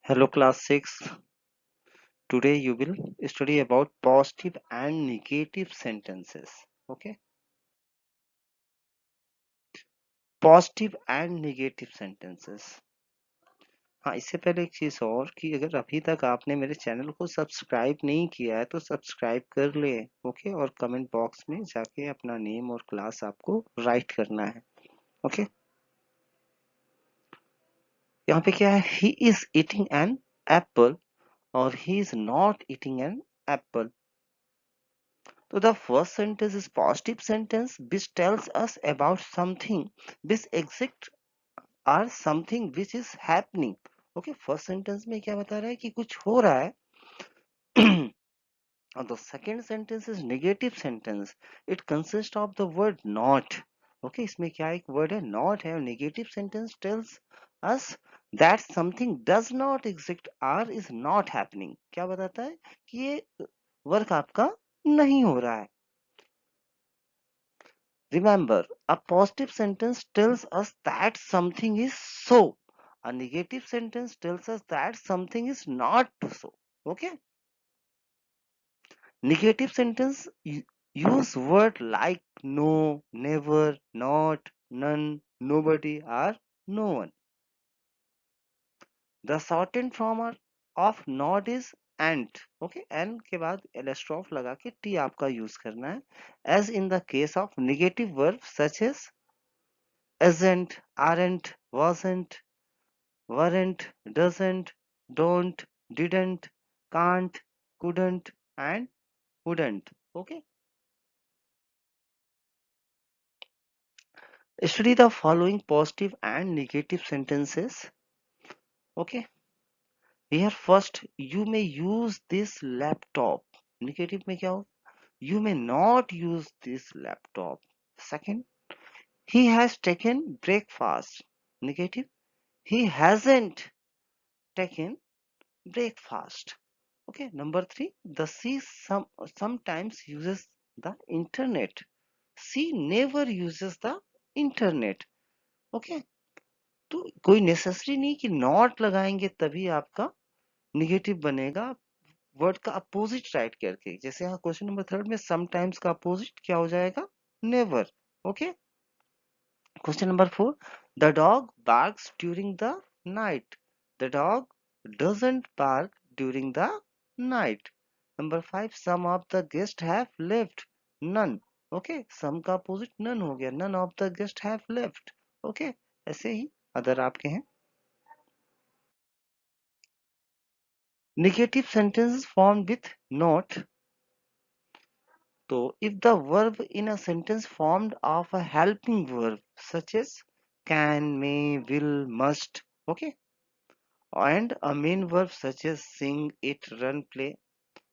Hello class 6. Today you will study about positive and negative sentences. Okay? Positive and negative sentences. हाँ, इससे पहले एक चीज और कि अगर अभी तक आपने मेरे चैनल को सब्सक्राइब नहीं किया है तो सब्सक्राइब कर ले. ओके? और कमेंट बॉक्स में जाके अपना नेम और क्लास आपको राइट करना है. ओके? यहाँ पे क्या है? He is eating an apple और he is not eating an apple. So the first sentence is positive sentence which tells us about something which exists or something which is happening. Okay, first sentence में क्या बता रहा है कि कुछ हो रहा है. And the second sentence is negative sentence. It consists of the word not. Okay, इसमें क्या एक word है not है. Negative sentence tells us that something does not exist or is not happening. क्या बताता है कि ये वर्क आपका नहीं हो रहा है. Remember, a positive sentence tells us that something is so. A negative sentence tells us that something is not so. Okay? Negative sentence use word like no, never, not, none, nobody, or no one. The shortened form of not is and. Okay? And के बाद एलेस्ट्रॉफ लगा के t आपका use करना है. As in the case of negative verbs such as isn't, aren't, wasn't, weren't, doesn't, don't, didn't, can't, couldn't, and wouldn't. Okay. Study the following positive and negative sentences. Okay. Here first, you may use this laptop. Negative में क्या हो? You may not use this laptop. Second, he has taken breakfast. Negative, he hasn't taken breakfast. Okay, number 3, the C sometimes uses the internet. C never uses the internet. Okay, तो कोई necessary नहीं कि not लगाएंगे तभी आपका negative बनेगा. Word का opposite right करके, जैसे यहाँ क्वेश्चन नंबर 3 में समटाइम्स का अपोजिट क्या हो जाएगा? Never. Okay. Question number 4, the dog barks during the night. The dog doesn't bark during the night. Number 5, some of the guests have left. None. Okay, some का opposite none हो गया. None of the guests have left. Okay, ऐसे ही other आपके हैं. Negative sentences formed with not. So if the verb in a sentence formed of a helping verb such as can, may, will, must, okay, and a main verb such as sing, eat, run, play,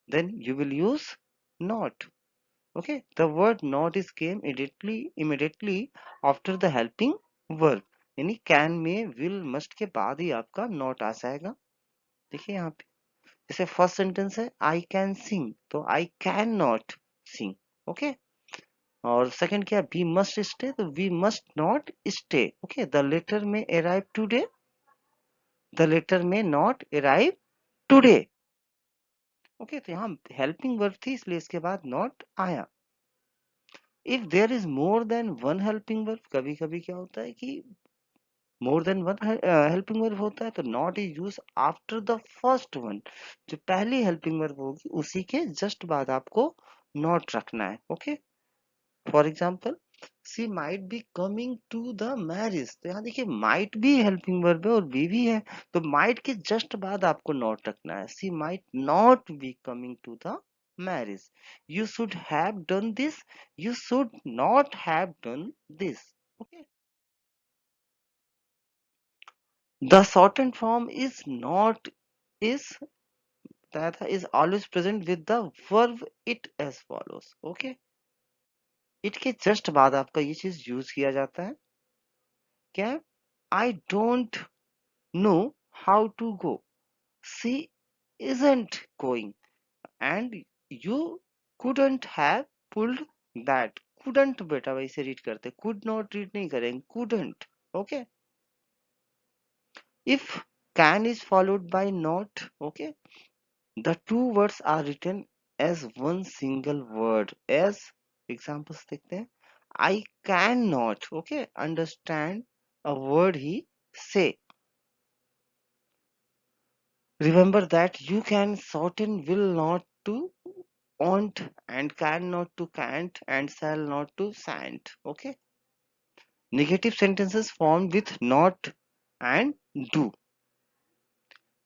then you will use not. Okay, the word not is came immediately after the helping verb. यानी can, may, will, must के बाद ही आपका not आ जाएगा. देखिए यहाँ पे जैसे first sentence है I can sing, तो I can not sing. Okay. और सेकंड क्या, वी मस्ट स्टे, तो we must not stay. Okay, the letter may arrive today, the letter may not arrive today. Okay, तो यहाँ helping verb थी इसलिए इसके बाद नॉट आया. If there is more than one helping verb, कभी कभी क्या होता है कि more than one helping verb होता है तो not is use after the first one. जो पहली हेल्पिंग वर्ब होगी उसी के जस्ट बाद आपको नॉट रखना है. Okay. For example, she might be coming to the marriage, तो यहाँ देखिए माइट भी हेल्पिंग वर्ब है और बी भी है, तो माइट के जस्ट बाद आपको नॉट रखना है. She might not be coming to the marriage. You should have done this, you should not have done this. Okay. The shortened form is not is that is always present with the verb it as follows. Okay. It के just बाद आपका ये चीज use किया जाता है. क्या? I don't know how to go. She isn't going. And you couldn't have pulled that. Couldn't बेटा वैसे रीड करते, could not रीड नहीं करेंगे, couldn't. Okay. If can is followed by not. Okay, the two words are written as one single word. As examples देखते हैं, I cannot, okay, understand a word he say. Remember that you can certain will not to won't, and can not to can't, and shall not to shan't. Okay, negative sentences formed with not and do.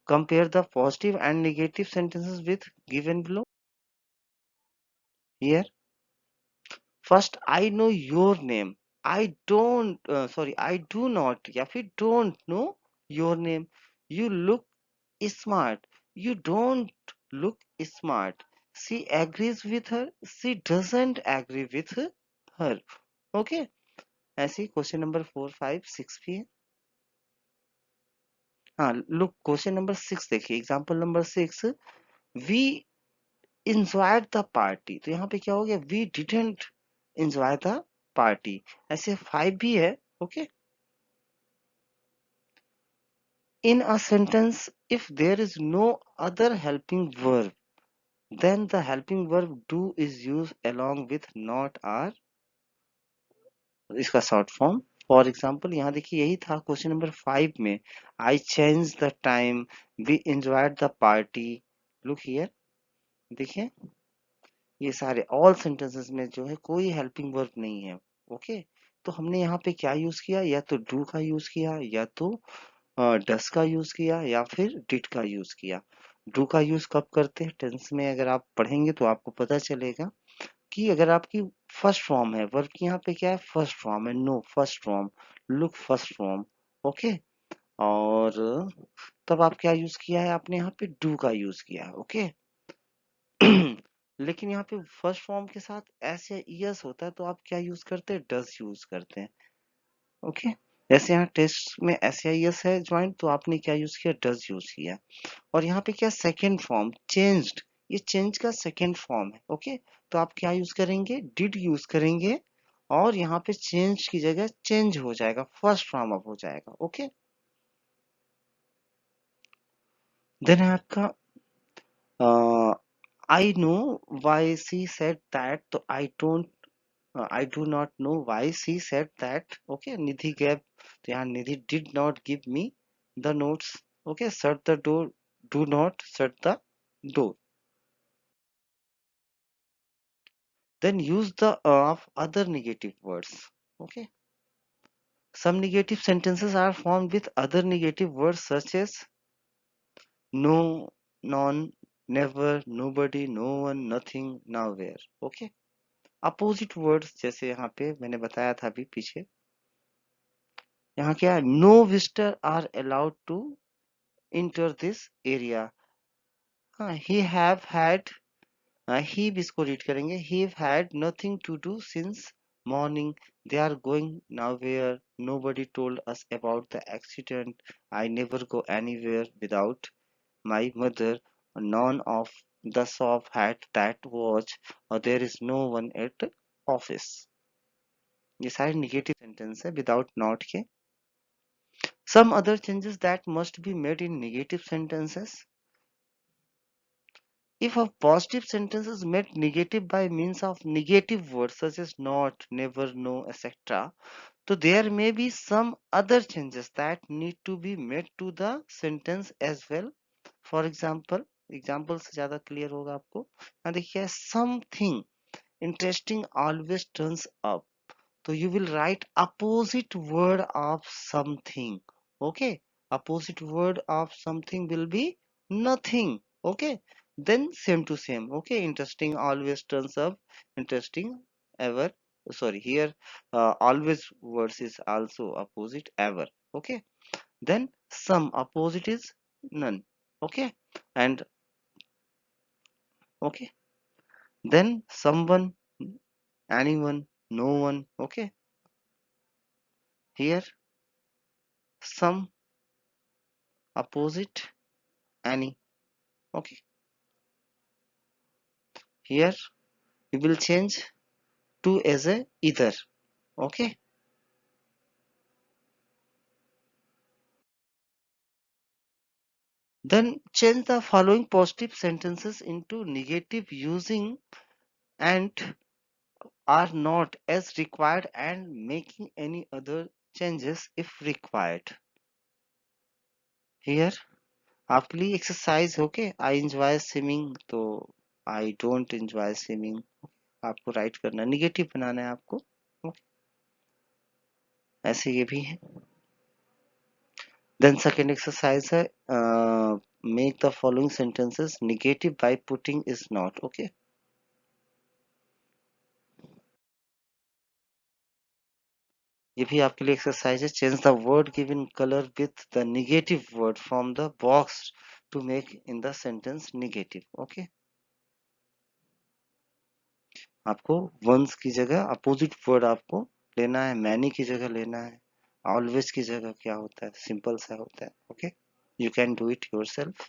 Compare the positive and negative sentences with given below. Here, first, I know your name. I don't, sorry, I do not, या फिर don't know your name. You look smart. You don't look smart. She agrees with her. She doesn't agree with her. Okay. ऐसे question number 4, 5, 6 भी है. हाँ, look question number 6 देखिए. Example number 6. We enjoyed the party. तो यहाँ पे क्या हो गया? We didn't enjoy the party. ऐसे 5 भी है. Okay. In a sentence, if there is no other helping verb, then the helping verb do is used along with not or इसका शॉर्ट फॉर्म. फॉर एग्जाम्पल यहाँ देखिए यही था question number 5 में. I change the time, we enjoyed the party. Look here, देखिए ये सारे all sentences में जो है कोई हेल्पिंग वर्ब नहीं है. ओके, तो हमने यहाँ पे क्या यूज किया? या तो डू का यूज किया, या तो डस का यूज किया, या फिर डिड का यूज किया. डू का यूज कब करते हैं टेंस में? अगर आप पढ़ेंगे तो आपको पता चलेगा कि अगर आपकी फर्स्ट फॉर्म है वर्ब की, यहाँ पे क्या है? फर्स्ट फॉर्म है. No first form, look first form. Okay, और तब आप क्या यूज किया है? आपने यहाँ पे डू का यूज किया है. ओके. लेकिन यहाँ पे फर्स्ट फॉर्म के साथ एस या ईएस होता है तो आप क्या यूज करते हैं? डस यूज करते हैं. ओके, जैसे यहाँ टेस्ट में एस या ईएस है ज्वाइंट, तो आपने क्या यूज किया? डस यूज किया. और यहाँ पे क्या? सेकेंड फॉर्म चेंज्ड, ये चेंज का सेकेंड फॉर्म है. ओके, तो आप क्या यूज करेंगे? डिड यूज करेंगे, और यहाँ पे चेंज की जगह चेंज हो जाएगा, फर्स्ट फॉर्म अप हो जाएगा. ओके, देन है आपका I know why she said that. तो I do not know why she said that. Okay, Nidhi gave, तो यहाँ Nidhi did not give me the notes. Okay, shut the door, do not shut the door. Then use the of other negative words. Okay, some negative sentences are formed with other negative words such as no, none, never, nobody, no one, nothing, nowhere. Okay, opposite words जैसे यहाँ पे मैंने बताया था अभी पीछे. यहाँ क्या है? No visitor are allowed to enter this area. हाँ, he have had, he भी इसको रीड करेंगे. He had nothing to do since morning. They are going nowhere. Nobody told us about the accident. I never go anywhere without my mother. None of the shop had that watch. Or there is no one at office. ये सारे negative sentence है without not के. Some other changes that must be made in negative sentences. If a positive sentence is made negative by means of negative words such as not, never, no, etc., so there may be some other changes that need to be made to the sentence as well. For example, example से ज़्यादा clear होगा आपको. यहाँ देखिए something interesting always turns up. So you will write opposite word of something. Okay, opposite word of something will be nothing. Okay, then same to same. Okay, interesting always turns up. Interesting ever, sorry, here always words is also opposite ever. Okay, then some opposite is none. Okay, and okay, then someone, anyone, no one. Okay, here some opposite any. Okay, here we will change to as a either. Okay, Then change the following positive sentences into negative using and are not as required and making any other changes if required. Here आपके लिए exercise okay I enjoy swimming तो I don't enjoy swimming आपको write करना negative बनाना है आपको okay? ऐसे ये भी है देन सेकेंड एक्सरसाइज है make the following sentences negative by putting is not okay ये भी आपके लिए एक्सरसाइज है change the word given colour with the negative word from the box to make in the sentence negative okay आपको ones की जगह opposite word आपको लेना है मैनी की जगह लेना है ऑलवेज की जगह क्या होता है सिंपल सा होता है okay you can do it yourself